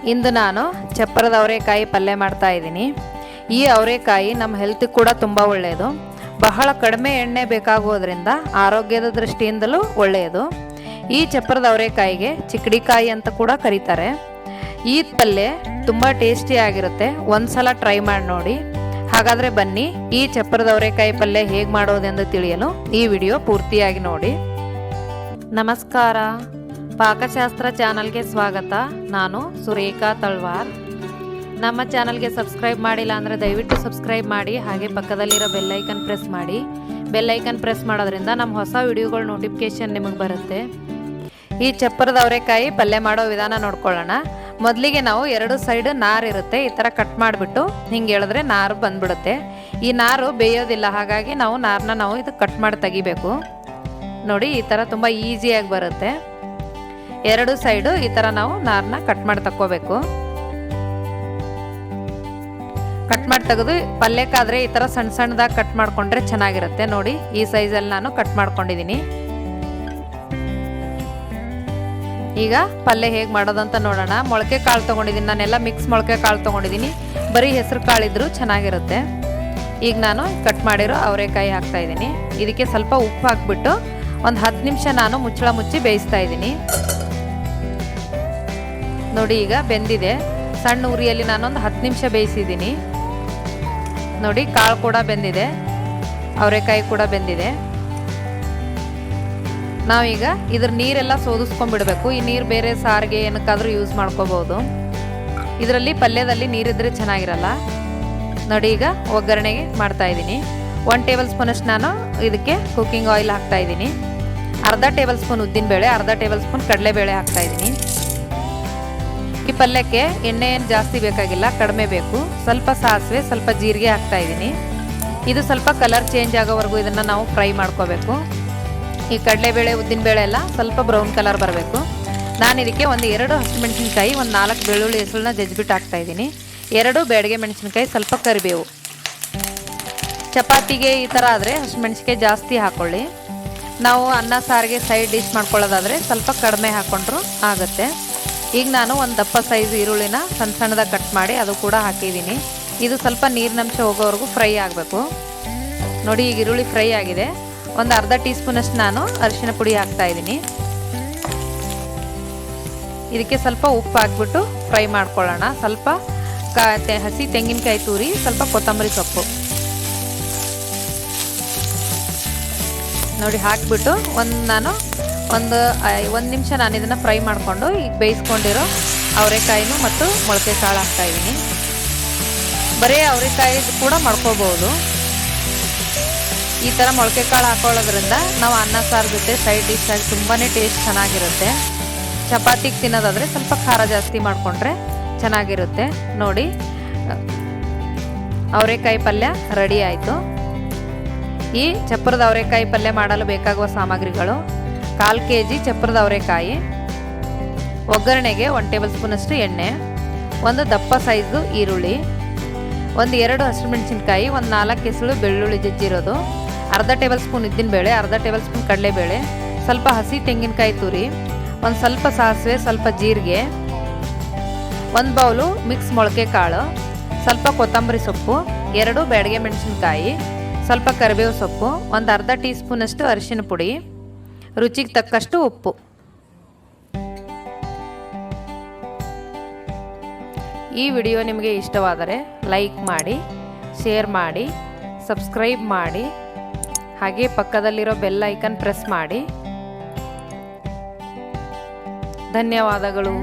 ಇಂದು ನಾನು ಚಪ್ಪರದ ಅವರೆಕಾಯಿ ಪಲ್ಯ ಮಾಡ್ತಾ ಇದ್ದೀನಿ. ಈ ಅವರೆಕಾಯಿ ನಮ್ಮ ಹೆಲ್ತ್ ಕೂಡ ತುಂಬ ಒಳ್ಳೆಯದು. ಬಹಳ ಕಡಿಮೆ ಎಣ್ಣೆ ಬೇಕಾಗೋದ್ರಿಂದ ಆರೋಗ್ಯದ ದೃಷ್ಟಿಯಿಂದಲೂ ಒಳ್ಳೆಯದು. ಈ ಚಪ್ಪರದ ಅವರೆಕಾಯಿಗೆ ಚಿಕ್ಕಡಿಕಾಯಿ ಅಂತ ಕೂಡ ಕರೀತಾರೆ. ಈ ಪಲ್ಯ ತುಂಬ ಟೇಸ್ಟಿಯಾಗಿರುತ್ತೆ. ಒಂದ್ಸಲ ಟ್ರೈ ಮಾಡಿ ನೋಡಿ. ಹಾಗಾದರೆ ಬನ್ನಿ ಈ ಚಪ್ಪರದ ಅವರೆಕಾಯಿ ಪಲ್ಯ ಹೇಗೆ ಮಾಡೋದೆಂದು ತಿಳಿಯಲು ಈ ವಿಡಿಯೋ ಪೂರ್ತಿಯಾಗಿ ನೋಡಿ. ನಮಸ್ಕಾರ, ಪಾಕಶಾಸ್ತ್ರ ಚಾನಲ್ಗೆ ಸ್ವಾಗತ. ನಾನು ಸುರೇಖಾ ತಳ್ವಾರ್. ನಮ್ಮ ಚಾನಲ್ಗೆ ಸಬ್ಸ್ಕ್ರೈಬ್ ಮಾಡಿಲ್ಲ ಅಂದರೆ ದಯವಿಟ್ಟು ಸಬ್ಸ್ಕ್ರೈಬ್ ಮಾಡಿ, ಹಾಗೆ ಪಕ್ಕದಲ್ಲಿರೋ ಬೆಲ್ಲೈಕನ್ ಪ್ರೆಸ್ ಮಾಡಿ. ಬೆಲ್ಲೈಕನ್ ಪ್ರೆಸ್ ಮಾಡೋದ್ರಿಂದ ನಮ್ಮ ಹೊಸ ವಿಡಿಯೋಗಳ ನೋಟಿಫಿಕೇಶನ್ ನಿಮಗೆ ಬರುತ್ತೆ. ಈ ಚಪ್ಪರದ ಅವರೆಕಾಯಿ ಪಲ್ಯ ಮಾಡೋ ವಿಧಾನ ನೋಡ್ಕೊಳ್ಳೋಣ. ಮೊದಲಿಗೆ ನಾವು ಎರಡು ಸೈಡ್ ನಾರು ಇರುತ್ತೆ, ಈ ಥರ ಕಟ್ ಮಾಡಿಬಿಟ್ಟು ಹಿಂಗೆ ಹೇಳಿದ್ರೆ ನಾರು ಬಂದ್ಬಿಡುತ್ತೆ. ಈ ನಾರು ಬೇಯೋದಿಲ್ಲ, ಹಾಗಾಗಿ ನಾರನ್ನ ಇದು ಕಟ್ ಮಾಡಿ ತೆಗಿಬೇಕು. ನೋಡಿ, ಈ ಥರ ತುಂಬ ಈಸಿಯಾಗಿ ಬರುತ್ತೆ. ಎರಡು ಸೈಡು ಈ ಥರ ನಾವು ನಾರನ್ನ ಕಟ್ ಮಾಡಿ ತಕ್ಕೋಬೇಕು. ಕಟ್ ಮಾಡಿ ತೆಗೆದು ಪಲ್ಯಕ್ಕಾದರೆ ಈ ಥರ ಸಣ್ಣ ಸಣ್ಣದಾಗಿ ಕಟ್ ಮಾಡಿಕೊಂಡ್ರೆ ಚೆನ್ನಾಗಿರುತ್ತೆ. ನೋಡಿ, ಈ ಸೈಜಲ್ಲಿ ನಾನು ಕಟ್ ಮಾಡ್ಕೊಂಡಿದ್ದೀನಿ. ಈಗ ಪಲ್ಯ ಹೇಗೆ ಮಾಡೋದಂತ ನೋಡೋಣ. ಮೊಳಕೆ ಕಾಳು ತೊಗೊಂಡಿದ್ದೀನಿ, ನಾನೆಲ್ಲ ಮಿಕ್ಸ್ ಮೊಳಕೆ ಕಾಳು ತೊಗೊಂಡಿದ್ದೀನಿ. ಬರೀ ಹೆಸರು ಕಾಳಿದ್ರೂ ಚೆನ್ನಾಗಿರುತ್ತೆ. ಈಗ ನಾನು ಕಟ್ ಮಾಡಿರೋ ಅವರೆಕಾಯಿ ಹಾಕ್ತಾಯಿದ್ದೀನಿ. ಇದಕ್ಕೆ ಸ್ವಲ್ಪ ಉಪ್ಪು ಹಾಕ್ಬಿಟ್ಟು ಒಂದು 10 ನಿಮಿಷ ನಾನು ಮುಚ್ಚಳ ಮುಚ್ಚಿ ಬೇಯಿಸ್ತಾ ಇದ್ದೀನಿ. ನೋಡಿ, ಈಗ ಬೆಂದಿದೆ. ಸಣ್ಣ ಉರಿಯಲ್ಲಿ ನಾನೊಂದು 10 ನಿಮಿಷ ಬೇಯಿಸಿದ್ದೀನಿ. ನೋಡಿ, ಕಾಳು ಕೂಡ ಬೆಂದಿದೆ, ಅವರೆಕಾಯಿ ಕೂಡ ಬೆಂದಿದೆ. ನಾವೀಗ ಇದ್ರ ನೀರೆಲ್ಲ ಸೋದಿಸ್ಕೊಂಡ್ಬಿಡ್ಬೇಕು. ಈ ನೀರು ಬೇರೆ ಸಾರಿಗೆ ಏನಕ್ಕಾದ್ರೂ ಯೂಸ್ ಮಾಡ್ಕೋಬಹುದು. ಇದರಲ್ಲಿ ಪಲ್ಯದಲ್ಲಿ ನೀರಿದ್ರೆ ಚೆನ್ನಾಗಿರಲ್ಲ. ನೋಡಿ, ಈಗ ಒಗ್ಗರಣೆಗೆ ಮಾಡ್ತಾ ಇದ್ದೀನಿ. 1 ಟೇಬಲ್ ಸ್ಪೂನ್ ಅಷ್ಟು ನಾನು ಇದಕ್ಕೆ ಕುಕ್ಕಿಂಗ್ ಆಯಿಲ್ ಹಾಕ್ತಾ ಇದ್ದೀನಿ. ಅರ್ಧ ಟೇಬಲ್ ಸ್ಪೂನ್ ಉದ್ದಿನಬೇಳೆ, ಅರ್ಧ ಟೇಬಲ್ ಸ್ಪೂನ್ ಕಡಲೆಬೇಳೆ ಹಾಕ್ತಾ ಇದ್ದೀನಿ. ಈ ಪಲ್ಯಕ್ಕೆ ಎಣ್ಣೆ ಏನು ಜಾಸ್ತಿ ಬೇಕಾಗಿಲ್ಲ, ಕಡಿಮೆ ಬೇಕು. ಸ್ವಲ್ಪ ಸಾಸಿವೆ, ಸ್ವಲ್ಪ ಜೀರಿಗೆ ಹಾಕ್ತಾ ಇದ್ದೀನಿ. ಇದು ಸ್ವಲ್ಪ ಕಲರ್ ಚೇಂಜ್ ಆಗೋವರೆಗೂ ಇದನ್ನು ನಾವು ಫ್ರೈ ಮಾಡ್ಕೋಬೇಕು. ಈ ಕಡಲೆಬೇಳೆ ಉದ್ದಿನಬೇಳೆ ಎಲ್ಲ ಸ್ವಲ್ಪ ಬ್ರೌನ್ ಕಲರ್ ಬರಬೇಕು. ನಾನು ಇದಕ್ಕೆ ಒಂದು 2 ಹಸಿಮೆಣಸಿನ್ಕಾಯಿ, ಒಂದು 4 ಬೆಳ್ಳುಳ್ಳಿ ಹೆಸರನ್ನ ಜಜ್ಜಿಬಿಟ್ಟು ಹಾಕ್ತಾ ಇದ್ದೀನಿ. 2 ಬ್ಯಾಡಗೆ ಮೆಣಸಿನ್ಕಾಯಿ, ಸ್ವಲ್ಪ ಕರಿಬೇವು. ಚಪಾತಿಗೆ ಈ ಥರ ಆದರೆ ಹಸಿಮೆಣಸಿನ್ಕಾಯಿ ಜಾಸ್ತಿ ಹಾಕ್ಕೊಳ್ಳಿ. ನಾವು ಅನ್ನ ಸಾರಿಗೆ ಸೈಡ್ ಡಿಶ್ ಮಾಡ್ಕೊಳ್ಳೋದಾದರೆ ಸ್ವಲ್ಪ ಕಡಿಮೆ ಹಾಕ್ಕೊಂಡ್ರೂ ಆಗುತ್ತೆ. ಈಗ ನಾನು ಒಂದು ದಪ್ಪ ಸೈಜ್ ಈರುಳ್ಳಿನ ಸಣ್ಣ ಸಣ್ಣದಾಗಿ ಕಟ್ ಮಾಡಿ ಅದು ಕೂಡ ಹಾಕಿದ್ದೀನಿ. ಇದು ಸ್ವಲ್ಪ ನೀರಿನಂಶ ಹೋಗೋವರೆಗೂ ಫ್ರೈ ಆಗಬೇಕು. ನೋಡಿ, ಈಗ ಈರುಳ್ಳಿ ಫ್ರೈ ಆಗಿದೆ. ಒಂದು ಅರ್ಧ ಟೀ ಸ್ಪೂನಷ್ಟು ನಾನು ಅರಿಶಿನ ಪುಡಿ ಹಾಕ್ತಾ ಇದ್ದೀನಿ. ಇದಕ್ಕೆ ಸ್ವಲ್ಪ ಉಪ್ಪು ಹಾಕ್ಬಿಟ್ಟು ಫ್ರೈ ಮಾಡ್ಕೊಳ್ಳೋಣ. ಸ್ವಲ್ಪ ಹಸಿ ತೆಂಗಿನಕಾಯಿ ತುರಿ, ಸ್ವಲ್ಪ ಕೊತ್ತಂಬರಿ ಸೊಪ್ಪು ನೋಡಿ ಹಾಕಿಬಿಟ್ಟು ಒಂದು ನಿಮಿಷ ನಾನು ಇದನ್ನು ಫ್ರೈ ಮಾಡಿಕೊಂಡು ಈಗ ಬೇಯಿಸ್ಕೊಂಡಿರೋ ಅವರೆಕಾಯಿನೂ ಮತ್ತು ಮೊಳಕೆ ಕಾಳು ಹಾಕ್ತಾಯಿದ್ದೀನಿ. ಬರೀ ಅವರೆಕಾಯಿ ಕೂಡ ಮಾಡ್ಕೋಬೋದು. ಈ ಥರ ಮೊಳಕೆ ಕಾಳು ಹಾಕೊಳ್ಳೋದ್ರಿಂದ ನಾವು ಅನ್ನ ಸಾರು ಜೊತೆ ಸೈಡ್ ಡಿಶ್ ಆಗಿ ತುಂಬಾ ಟೇಸ್ಟ್ ಚೆನ್ನಾಗಿರುತ್ತೆ. ಚಪಾತಿಗೆ ತಿನ್ನೋದಾದರೆ ಸ್ವಲ್ಪ ಖಾರ ಜಾಸ್ತಿ ಮಾಡಿಕೊಂಡ್ರೆ ಚೆನ್ನಾಗಿರುತ್ತೆ. ನೋಡಿ, ಅವರೆಕಾಯಿ ಪಲ್ಯ ರೆಡಿ ಆಯಿತು. ಈ ಚಪ್ಪರದ ಅವರೆಕಾಯಿ ಪಲ್ಯ ಮಾಡಲು ಬೇಕಾಗುವ ಸಾಮಗ್ರಿಗಳು: 1/4 kg ಚಪ್ಪರದ ಅವರೆಕಾಯಿ, ಒಗ್ಗರಣೆಗೆ 1 ಟೇಬಲ್ ಸ್ಪೂನಷ್ಟು ಎಣ್ಣೆ, ಒಂದು ದಪ್ಪ ಸೈಜು ಈರುಳ್ಳಿ, ಒಂದು 2 ಹಸಿಮೆಣಸಿನ್ಕಾಯಿ, ಒಂದು 4 ಎಸಳು ಬೆಳ್ಳುಳ್ಳಿ ಜಜ್ಜಿರೋದು, ಅರ್ಧ ಟೇಬಲ್ ಸ್ಪೂನ್ ಉದ್ದಿನಬೇಳೆ, ಅರ್ಧ ಟೇಬಲ್ ಸ್ಪೂನ್ ಕಡಲೆಬೇಳೆ, ಸ್ವಲ್ಪ ಹಸಿ ತೆಂಗಿನಕಾಯಿ ತುರಿ, ಒಂದು ಸ್ವಲ್ಪ ಸಾಸಿವೆ, ಸ್ವಲ್ಪ ಜೀರಿಗೆ, 1 ಬೌಲು ಮಿಕ್ಸ್ ಮೊಳಕೆ ಕಾಳು, ಸ್ವಲ್ಪ ಕೊತ್ತಂಬರಿ ಸೊಪ್ಪು, 2 ಬ್ಯಾಡಗೆ ಮೆಣಸಿನ್ಕಾಯಿ, ಸ್ವಲ್ಪ ಕರಿಬೇವು ಸೊಪ್ಪು, ಒಂದು ಅರ್ಧ ಟೀ ಸ್ಪೂನಷ್ಟು ಅರಿಶಿನ ಪುಡಿ, ರುಚಿಗೆ ತಕ್ಕಷ್ಟು ಉಪ್ಪು. ಈ ವಿಡಿಯೋ ನಿಮಗೆ ಇಷ್ಟವಾದರೆ ಲೈಕ್ ಮಾಡಿ, ಶೇರ್ ಮಾಡಿ, ಸಬ್ಸ್ಕ್ರೈಬ್ ಮಾಡಿ, ಹಾಗೆ ಪಕ್ಕದಲ್ಲಿರೋ ಬೆಲ್ ಐಕನ್ ಪ್ರೆಸ್ ಮಾಡಿ. ಧನ್ಯವಾದಗಳು.